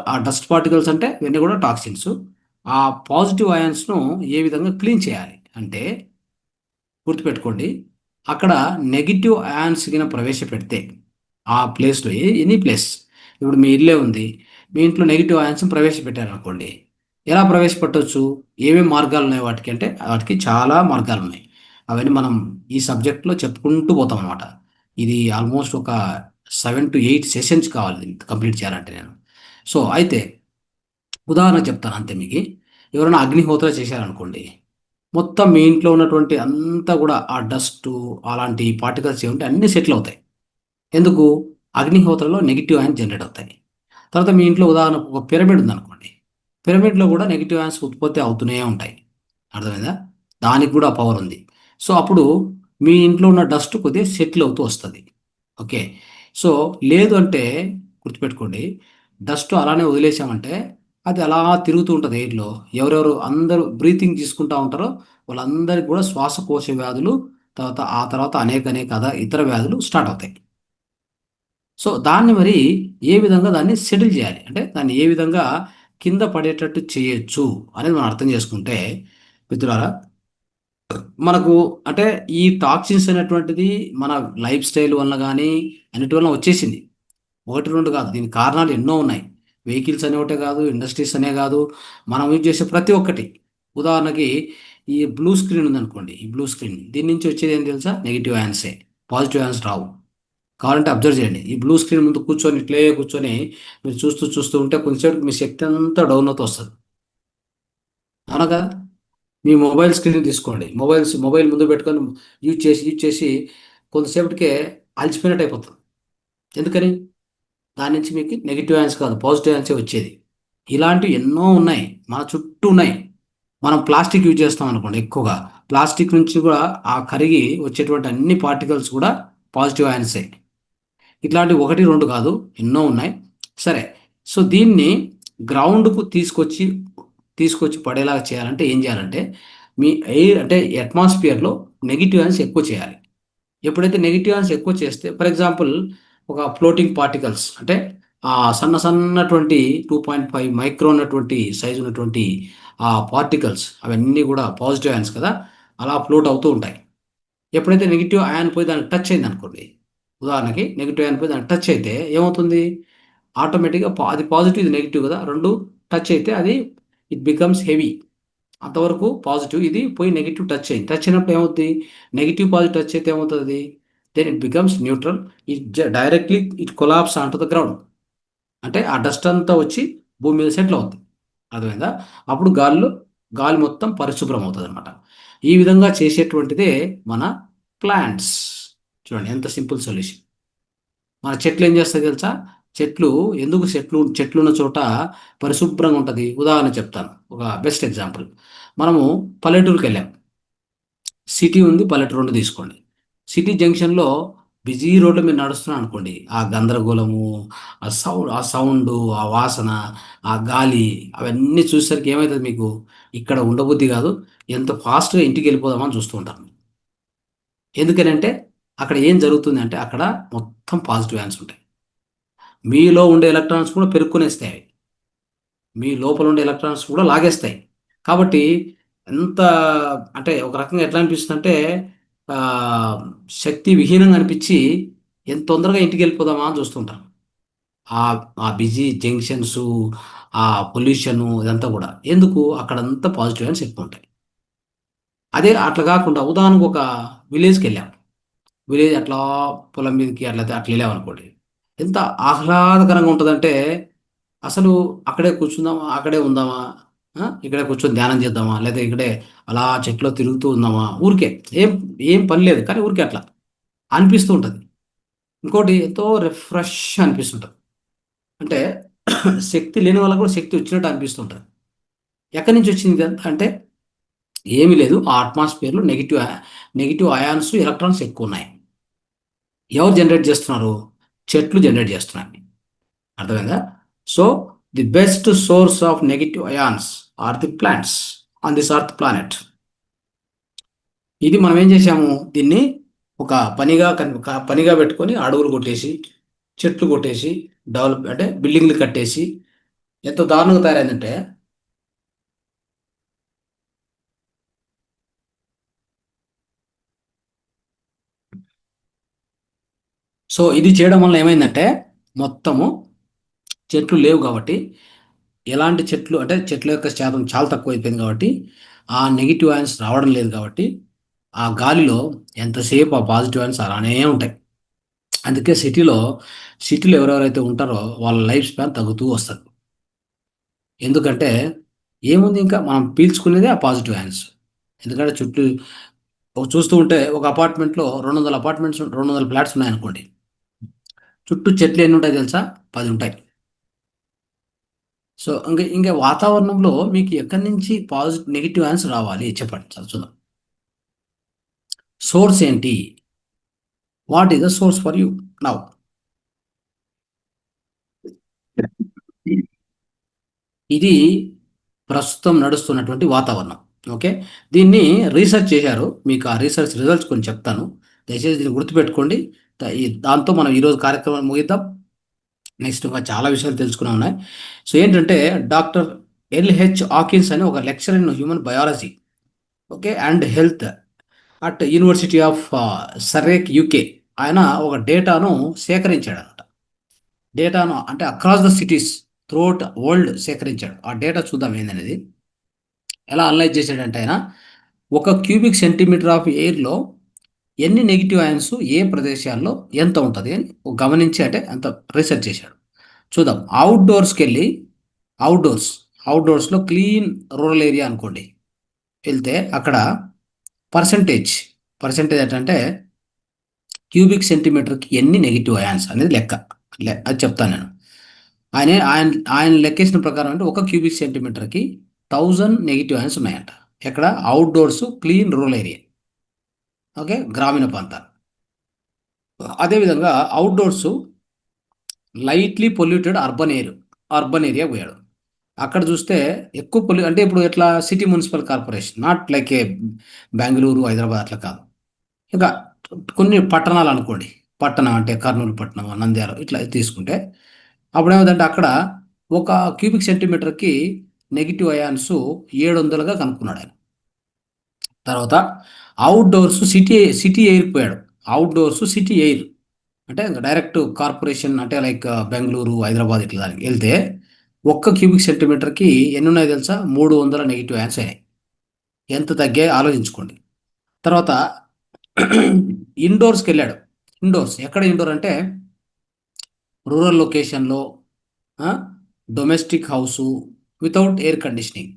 ఆ డస్ట్ పార్టికల్స్ అంటే ఇవన్నీ కూడా టాక్సిన్స్. ఆ పాజిటివ్ అయాన్స్ను ఏ విధంగా క్లీన్ చేయాలి అంటే గుర్తుపెట్టుకోండి. అక్కడ నెగిటివ్ అయాన్స్ కింద ప్రవేశపెడితే ఆ ప్లేస్లో ఎనీ ప్లేస్, ఇప్పుడు మీ ఇల్లే ఉంది, మీ ఇంట్లో నెగిటివ్ అయాన్స్ ప్రవేశపెట్టారనుకోండి, ఎలా ప్రవేశపెట్టవచ్చు, ఏమేమి మార్గాలు ఉన్నాయి వాటికి అంటే వాటికి చాలా మార్గాలు ఉన్నాయి. అవన్నీ మనం ఈ సబ్జెక్ట్లో చెప్పుకుంటూ పోతాం అనమాట. ఇది ఆల్మోస్ట్ ఒక 7 to 8 సెషన్స్ కావాలి దీన్ని కంప్లీట్ చేయాలంటే నేను. సో అయితే ఉదాహరణ చెప్తాను అంతే మీకు. ఎవరైనా అగ్నిహోత్ర చేశారనుకోండి, మొత్తం మీ ఇంట్లో ఉన్నటువంటి అంతా కూడా ఆ డస్ట్ అలాంటి పార్టికల్స్ ఏముంటే అన్నీ సెటిల్ అవుతాయి. ఎందుకు? అగ్నిహోత్రలో నెగిటివ్ అయాన్స్ జనరేట్ అవుతాయి. తర్వాత మీ ఇంట్లో ఉదాహరణకు ఒక పిరమిడ్ ఉందనుకోండి, పిరమిడ్లో కూడా నెగిటివ్ అయాన్స్ ఉత్పత్తి అవుతూనే ఉంటాయి. అర్థమైందా? దానికి కూడా పవర్ ఉంది. సో అప్పుడు మీ ఇంట్లో ఉన్న డస్ట్ కొద్దిగా సెటిల్ అవుతూ వస్తుంది. ఓకే. సో లేదు అంటే గుర్తుపెట్టుకోండి, డస్ట్ అలానే వదిలేసామంటే అది అలా తిరుగుతూ ఉంటుంది ఎయిర్‌లో. ఎవరెవరు అందరూ బ్రీతింగ్ తీసుకుంటా ఉంటారో వాళ్ళందరికి కూడా శ్వాసకోశ వ్యాధులు, ఆ తర్వాత అనేక అనేక ఇతర వ్యాధులు స్టార్ట్ అవుతాయి. సో దాన్ని మరి ఏ విధంగా దాన్ని సెటిల్ చేయాలి? అంటే దాన్ని ఏ విధంగా కింద పడేటట్టు చేయొచ్చు అనేది మనం అర్థం చేసుకుంటే మిత్రులారా, మనకు అంటే ఈ టాక్సిన్స్ అనేటువంటిది మన లైఫ్ స్టైల్ వల్ల గానీ అన్నిటి వలన వచ్చేసింది. 1, 2 కాదు. దీనికి కారణాలు ఎన్నో ఉన్నాయి. వెహికల్స్ అనే ఒకటే కాదు, ఇండస్ట్రీస్ అనే కాదు, మనం యూజ్ చేసే ప్రతి ఒక్కటి. ఉదాహరణకి ఈ బ్లూ స్క్రీన్ ఉందనుకోండి. ఈ బ్లూ స్క్రీన్ దీని నుంచి వచ్చేది ఏం తెలుసా? నెగెటివ్ అయాన్సే. పాజిటివ్ అయాన్స్ రావు. కావాలంటే అబ్జర్వ్ చేయండి. ఈ బ్లూ స్క్రీన్ ముందు కూర్చొని ఇట్లే కూర్చొని మీరు చూస్తూ చూస్తూ ఉంటే కొంచెంసేపటికి మీ శక్తి అంతా డౌన్ అవుతూ వస్తది. అవునా కదా? మీ మొబైల్ స్క్రీన్ తీసుకోండి. మొబైల్ ముందు పెట్టుకొని యూజ్ చేసి కొంతసేపటికే అలసిపోయినట్టు అయిపోతుంది. ఎందుకని? దాని నుంచి మీకు నెగెటివ్ అయాన్స్ కాదు, పాజిటివ్ అయాన్సే వచ్చేది. ఇలాంటివి ఎన్నో ఉన్నాయి. మన చుట్టూ ఉన్నాయి. మనం ప్లాస్టిక్ యూజ్ చేస్తాం అనుకోండి ఎక్కువగా. ప్లాస్టిక్ నుంచి కూడా ఆ కరిగి వచ్చేటువంటి అన్ని పార్టికల్స్ కూడా పాజిటివ్ అయాన్సే. ఇట్లాంటివి 1, 2 కాదు, ఎన్నో ఉన్నాయి. సరే. సో దీన్ని గ్రౌండ్‌కు తీసుకొచ్చి పడేలాగా చేయాలంటే ఏం చేయాలంటే, మీ ఎయిర్ అంటే అట్మాస్ఫియర్‌లో నెగెటివ్ అయాన్స్ ఎక్కువ చేయాలి. ఎప్పుడైతే నెగెటివ్ అయాన్స్ ఎక్కువ చేస్తే ఫర్ ఎగ్జాంపుల్ ఒక ఫ్లోటింగ్ పార్టికల్స్ అంటే సన్నటువంటి 2.5 మైక్రాన్ ఉన్నటువంటి సైజ్ ఉన్నటువంటి పార్టికల్స్ అవన్నీ కూడా పాజిటివ్ అయాన్స్ కదా! అలా ఫ్లోట్ అవుతూ ఉంటాయి. ఎప్పుడైతే నెగెటివ్ అయాన్ పోయి దానికి టచ్ అయిందనుకోండి, ఉదాహరణకి నెగెటివ్ అయాన్ పోయి దానికి టచ్ అయితే ఏమవుతుంది? ఆటోమేటిక్‌గా అది పాజిటివ్, ఇది నెగెటివ్ కదా! 2 టచ్ అయితే అది ఇట్ బికమ్స్ హెవీ. అంతవరకు పాజిటివ్. ఇది పోయి నెగెటివ్ టచ్ అయింది. టచ్ అయినప్పుడు ఏమవుద్ది? నెగెటివ్ పాజిటివ్ టచ్ అయితే ఏమవుతది? Then it becomes neutral. Directly it collapse on to the ground. అంటే ఆ డస్ట్ అంతా వచ్చి భూమి మీద సెటిల్ అవుద్ది. అర్థమైందా? అప్పుడు గాలి మొత్తం పరిశుభ్రం అవుతదనమాట. ఈ విధంగా చేసేటువంటిదే మన ప్లాంట్స్. చూడండి ఎంత సింపుల్ సొల్యూషన్. మన చెట్లు ఏం చేస్తాయి తెలుసా? చెట్లు ఎందుకు చెట్లున్న చోట పరిశుభ్రంగా ఉంటది. ఉదాహరణ చెప్తాను. ఒక బెస్ట్ ఎగ్జాంపుల్. మనము పల్లెటూరుకెళ్ళాం. సిటీ ఉంది, పల్లెటూరు 2 తీసుకోండి. సిటీ జంక్షన్‌లో బిజీ రోడ్‌లో మీరు నడుస్తున్నారనుకోండి. ఆ గందరగోళము, ఆ సౌండు, ఆ వాసన, ఆ గాలి అవన్నీ చూసేసరికి ఏమైతది మీకు? ఇక్కడ ఉండబుద్ధి కాదు. ఎంత ఫాస్ట్‌గా ఇంటికెళ్ళిపోదామా అని చూస్తూ ఉంటారు. ఎందుకనంటే అక్కడ ఏం జరుగుతుంది అంటే అక్కడ మొత్తం పాజిటివ్ అయాన్స్ ఉంటాయి. మీలో ఉండే ఎలక్ట్రాన్స్ కూడా పెరుక్కునేస్తాయి అవి. మీ లోపల ఉండే ఎలక్ట్రాన్స్ కూడా లాగేస్తాయి. కాబట్టి ఎంత అంటే ఒక రకంగా ఎట్లా అనిపిస్తుందంటే ఆహ్, శక్తి విహీనంగా అనిపిచ్చి ఎంత తొందరగా ఇంటికెళ్ళిపోదామా అని చూస్తుంటాను. ఆ బిజీ జంక్షన్సు, ఆ పొల్యూషను ఇదంతా గూడా. ఎందుకు? అక్కడంతా పాజిటివ్ అయాన్స్ ఎక్కువుంటాయి. అదే అట్లా కాకుండా ఉదాహరణకు ఒక విలేజ్కి వెళ్ళాం. విలేజ్ అట్లా పొలం మీదకి అట్లా అట్లా వెళ్ళామనుకోండి, ఎంత ఆహ్లాదకరంగా ఉంటుందంటే అసలు అక్కడే కూర్చుందామా, అక్కడే ఉందామా, ఇక్కడే కూర్చొని ధ్యానం చేద్దామా, లేదా ఇక్కడే అలా చెట్లో తిరుగుతూ ఉందామా, ఊరికే ఏం ఏం పని లేదు కానీ ఊరికే అట్లా అనిపిస్తూ ఉంటుంది. ఇంకోటి ఎంతో రిఫ్రెష్ అనిపిస్తుంటుంది. అంటే శక్తి లేని వాళ్ళకు కూడా శక్తి వచ్చినట్టు అనిపిస్తుంటుంది. ఎక్కడి నుంచి వచ్చింది ఇదంతా అంటే ఏమీ లేదు, ఆ అట్మాస్ఫియర్లో నెగిటివ్ అయాన్స్, ఎలక్ట్రాన్స్ ఎక్కువ ఉన్నాయి. ఎవరు జనరేట్ చేస్తున్నారు? చెట్లు జనరేట్ చేస్తున్నాయి. అర్థమైందా? So the best source of negative ions are the plants on this earth planet. ఇది మనం ఏం చేసాము, దీన్ని ఒక పనిగా పెట్టుకొని అడవులు కొట్టేసి, చెట్లు కొట్టేసి, డెవలప్ అంటే బిల్డింగ్లు కట్టేసి ఎంత దారుణంగా తయారైందంటే, సో ఇది చేయడం వల్ల ఏమైందంటే మొత్తము చెట్లు లేవు కాబట్టి, ఎలాంటి చెట్లు అంటే చెట్ల యొక్క శాతం చాలా తక్కువ అయిపోయింది కాబట్టి ఆ నెగిటివ్ అయాన్స్ రావడం లేదు కాబట్టి ఆ గాలిలో ఎంతసేపు ఆ పాజిటివ్ అయాన్స్ అలానే ఉంటాయి. అందుకే సిటీలో ఎవరెవరైతే ఉంటారో వాళ్ళ లైఫ్ స్పాన్ తగ్గుతూ వస్తుంది. ఎందుకంటే ఏముంది, ఇంకా మనం పీల్చుకునేదే ఆ పాజిటివ్ అయాన్స్. ఎందుకంటే చుట్టూ చూస్తూ ఉంటే ఒక అపార్ట్మెంట్లో 200 ఫ్లాట్స్ ఉన్నాయనుకోండి, చుట్టూ చెట్లు ఎన్ని ఉంటాయి తెలుసా? 10 ఉంటాయి. సో ఇంకా వాతావరణంలో మీకు ఎక్కడి నుంచి నెగిటివ్ ఆన్సర్ రావాలి చెప్పండి, చూద్దాం. సోర్స్ ఏంటి? What is the source for you now? ఇది ప్రస్తుతం నడుస్తున్నటువంటి వాతావరణం. ఓకే, దీన్ని రీసెర్చ్ చేశారు. మీకు ఆ రీసెర్చ్ రిజల్ట్స్ కొన్ని చెప్తాను, దయచేసి దీన్ని గుర్తుపెట్టుకోండి. దాంతో మనం ఈరోజు కార్యక్రమాన్ని ముగిద్దాం. నెక్స్ట్ ఇంకా చాలా విషయాలు తెలుసుకునే ఉన్నాయి. సో ఏంటంటే డాక్టర్ L.H. Hawkins అని ఒక lecture in human biology, okay, and health at university of Surrey, UK. ఆయన ఒక డేటాను సేకరించాడు అనమాట. డేటాను అంటే across the cities throughout world సేకరించాడు. ఆ డేటా చూద్దాం ఏందనేది. ఎలా అనలైజ్ చేశాడంటే ఆయన ఒక క్యూబిక్ సెంటీమీటర్ ఆఫ్ ఎయిర్లో ఎన్ని నెగిటివ్ అయాన్స్ ఏ ప్రదేశాల్లో ఎంత ఉంటుంది అని గమనించి అంటే అంత రీసెర్చ్ చేశాడు. చూద్దాం. అవుట్డోర్స్కి వెళ్ళి అవుట్డోర్స్ అవుట్డోర్స్లో క్లీన్ రూరల్ ఏరియా అనుకోండి, వెళ్తే అక్కడ పర్సంటేజ్ పర్సంటేజ్ ఏంటంటే క్యూబిక్ సెంటీమీటర్కి ఎన్ని నెగిటివ్ అయాన్స్ అనేది లెక్క. అది చెప్తాను నేను. ఆయన ఆయన ఆయన లెక్కేసిన ప్రకారం అంటే ఒక క్యూబిక్ సెంటీమీటర్కి 1000 నెగిటివ్ అయాన్స్ ఉన్నాయంట. ఎక్కడ? Outdoors clean rural area, okay, గ్రామీణ ప్రాంతాలు. అదేవిధంగా outdoors lightly polluted urban area పోయాడు. అక్కడ చూస్తే ఎక్కువ అంటే ఇప్పుడు ఎట్లా city municipal corporation, not like ఏ బెంగళూరు, హైదరాబాద్ అట్లా కాదు. ఇంకా కొన్ని పట్టణాలు అనుకోండి, పట్టణం అంటే కర్నూలు పట్టణం, నంద్యాల ఇట్లా తీసుకుంటే అప్పుడు ఏమైందంటే అక్కడ ఒక క్యూబిక్ సెంటీమీటర్కి నెగిటివ్ అయాన్స్ 700గా కనుక్కున్నాడు ఆయన. తర్వాత అవుట్డోర్స్ సిటీ ఎయిర్ పోయాడు. అవుట్డోర్స్ సిటీ ఎయిర్ అంటే ఇంకా డైరెక్ట్ కార్పొరేషన్ అంటే లైక్ బెంగళూరు, హైదరాబాద్ ఇట్లా దానికి వెళ్తే ఒక్క క్యూబిక్ సెంటీమీటర్కి ఎన్ని ఉన్నాయో తెలుసా? 300 నెగిటివ్ అయాన్స్ అయినాయి. ఎంత తగ్గాయి ఆలోచించుకోండి. తర్వాత ఇండోర్స్కి వెళ్ళాడు. ఎక్కడ ఇండోర్ అంటే రూరల్ లొకేషన్లో, domestic house without air conditioning.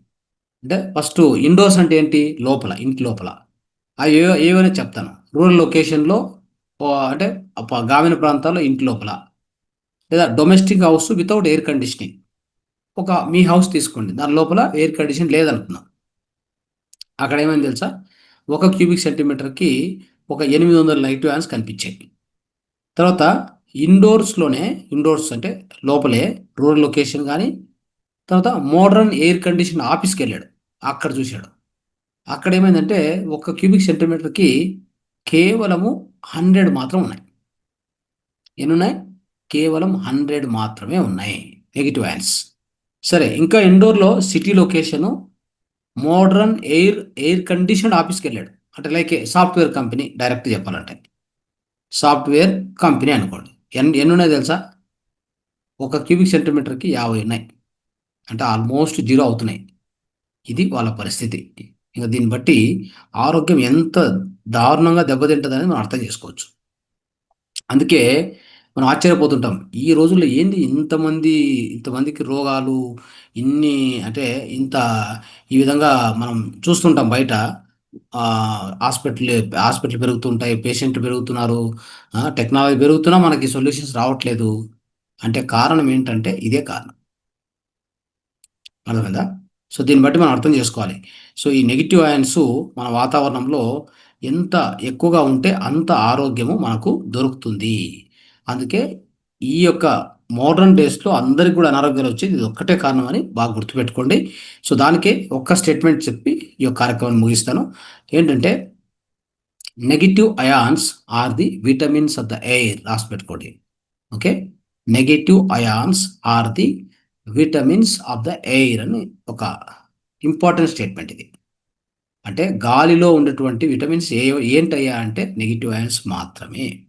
అంటే ఫస్ట్ ఇండోర్స్ అంటే ఏంటి? లోపల, ఇంటి లోపల. అవి ఏవైనా చెప్తాను. రూరల్ లొకేషన్లో అంటే గ్రామీణ ప్రాంతాల్లో ఇంటి లోపల, లేదా domestic house without air conditioning. ఒక మీ హౌస్ తీసుకోండి, దాని లోపల ఎయిర్ కండిషన్ లేదనుకుందాం. అక్కడ ఏమైంది తెలుసా? ఒక క్యూబిక్ సెంటీమీటర్కి ఒక 800 నెగిటివ్ అయాన్స్ కనిపించాయి. తర్వాత ఇండోర్స్ అంటే లోపలే రూరల్ లొకేషన్ కానీ, తర్వాత మోడర్న్ ఎయిర్ కండిషన్ ఆఫీస్కి వెళ్ళాడు. అక్కడ చూశాడు. అక్కడ ఏమైందంటే ఒక క్యూబిక్ సెంటీమీటర్కి కేవలము 100 మాత్రం ఉన్నాయి. ఎన్ని ఉన్నాయి? కేవలం 100 మాత్రమే ఉన్నాయి నెగిటివ్ అయాన్స్. సరే, ఇంకా ఇండోర్లో city location modern air conditioned ఆఫీస్కి వెళ్ళాడు. అంటే లైక్ సాఫ్ట్వేర్ కంపెనీ, డైరెక్ట్ చెప్పాలంటే సాఫ్ట్వేర్ కంపెనీ అనుకోండి. ఎన్ని ఉన్నాయి తెలుసా? ఒక క్యూబిక్ సెంటీమీటర్కి 50 ఉన్నాయి. అంటే ఆల్మోస్ట్ జీరో అవుతున్నాయి. ఇది వాళ్ళ పరిస్థితి. ఇంకా దీన్ని బట్టి ఆరోగ్యం ఎంత దారుణంగా దెబ్బతింటుందని మనం అర్థం చేసుకోవచ్చు. అందుకే మనం ఆశ్చర్యపోతుంటాం. ఈ రోజుల్లో ఏంది ఇంతమందికి రోగాలు, ఇన్ని అంటే ఇంత ఈ విధంగా మనం చూస్తుంటాం బయట. హాస్పిటల్ హాస్పిటల్ పెరుగుతుంటాయి, పేషెంట్లు పెరుగుతున్నారు, టెక్నాలజీ పెరుగుతున్నా మనకి సొల్యూషన్స్ రావట్లేదు. అంటే కారణం ఏంటంటే ఇదే కారణం. అర్థమైందా? సో, దీన్ని బట్టి మనం అర్థం చేసుకోవాలి. సో, ఈ నెగెటివ్ అయాన్స్ మన వాతావరణంలో ఎంత ఎక్కువగా ఉంటే అంత ఆరోగ్యము మనకు దొరుకుతుంది. అందుకే ఈ యొక్క మోడర్న్ డేస్‌లో అందరికి కూడా అనారోగ్యాలు వచ్చేది ఇది ఒక్కటే కారణం అని బాగా గుర్తుపెట్టుకోండి. సో, దానికే ఒక్క స్టేట్మెంట్ చెప్పి ఈ యొక్క కార్యక్రమాన్ని ముగిస్తాను. ఏంటంటే negative ions are the vitamins of the air రాసి పెట్టుకోండి. Okay. Negative ions are the vitamins of the air అని ఒక ఇంపార్టెంట్ స్టేట్మెంట్ ఇది. అంటే గాలిలో ఉన్నటువంటి విటమిన్స్ ఏంటయ్యా అంటే నెగెటివ్ అయాన్స్ మాత్రమే.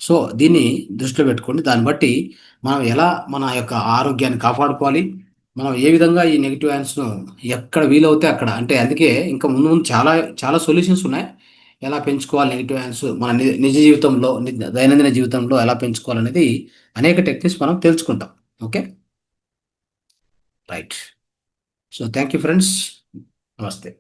సో, దీన్ని దృష్టిలో పెట్టుకోండి. దాన్ని బట్టి మనం ఎలా మన యొక్క ఆరోగ్యాన్ని కాపాడుకోవాలి, మనం ఏ విధంగా ఈ నెగెటివ్ అయాన్స్‌ను ఎక్కడ వీలవుతే అక్కడ, అంటే అందుకే ఇంకా ముందు ముందు చాలా చాలా సొల్యూషన్స్ ఉన్నాయి. ఎలా పెంచుకోవాలి నెగెటివ్ అయాన్స్ మన నిజ జీవితంలో, దైనందిన జీవితంలో ఎలా పెంచుకోవాలనేది అనేక టెక్నిక్స్ మనం తెలుసుకుంటాం. Okay. Right. So, thank you friends. నమస్తే.